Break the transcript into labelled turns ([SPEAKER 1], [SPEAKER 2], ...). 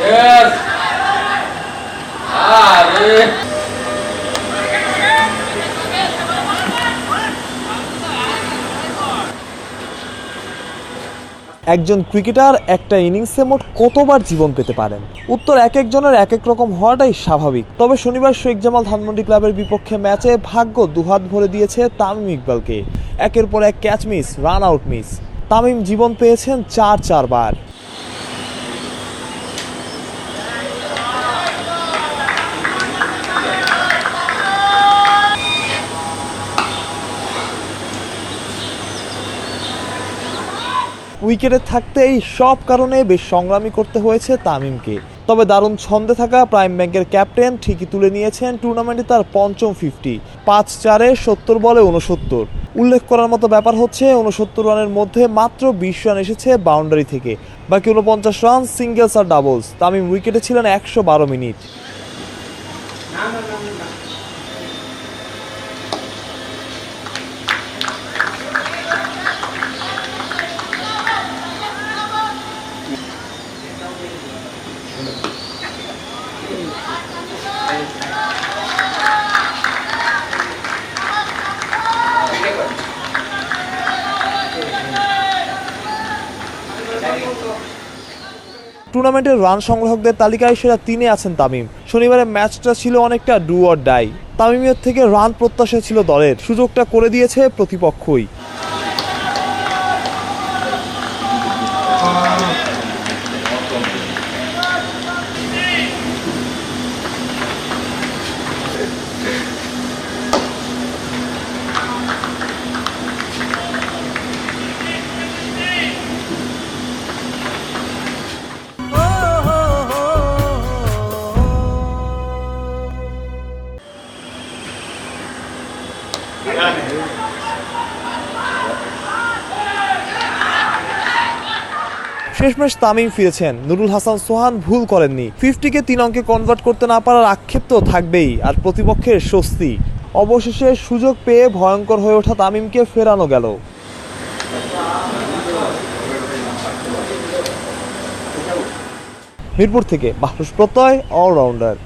[SPEAKER 1] একজন ক্রিকেটার একটা ইনিংসে মোট কতবার জীবন পেতে পারেন? উত্তর এক একজনের এক এক রকম হওয়াটাই স্বাভাবিক। তবে শনিবার শেখ জামাল ধানমন্ডি ক্লাবের বিপক্ষে ম্যাচে ভাগ্য দুহাত ভরে দিয়েছে তামিম ইকবালকে। একের পর এক catch miss, run out miss. Tamim জীবন পেয়েছেন চারবার। উইকেটে থাকতেই সব কারণে বেশ সংগ্রামী করতে হয়েছে তামিমকে। তবে দারুণ ছন্দে থাকা প্রাইম ব্যাংকের ক্যাপ্টেন ঠিকই তুলে নিয়েছেন টুর্নামেন্টে তার পঞ্চম 50, 5-4-এ 70 বলে 69। উল্লেখ করার মতো ব্যাপার হচ্ছে 69 রানের মধ্যে মাত্র 20 রান এসেছে বাউন্ডারি থেকে, বাকি 49 রান সিঙ্গেলস আর ডাবলস। তামিম উইকেটে ছিলেন 112 মিনিট। টুর্নামেন্টের রান সংগ্রাহকদের তালিকায় সেরা 3-এ আছেন তামিম। শনিবারের ম্যাচটা ছিল অনেকটা ডু অর ডাই। তামিমের থেকে রান প্রত্যাশা ছিল দলের, সুযোগটা করে দিয়েছে প্রতিপক্ষই। শেষমেশ তামিম ফিরেছেন, নুরুল হাসান সোহান ভুল করেননি। 50-কে 3 অঙ্কে কনভার্ট করতে না পারার আক্ষেপ তো থাকবেই, আর প্রতিপক্ষের স্বস্তি। অবশেষে সুযোগ পেয়ে ভয়ঙ্কর হয়ে ওঠা তামিমকে ফেরানো গেল। মিরপুর থেকে মাহরুষ প্রত্যয়, অলরাউন্ডার।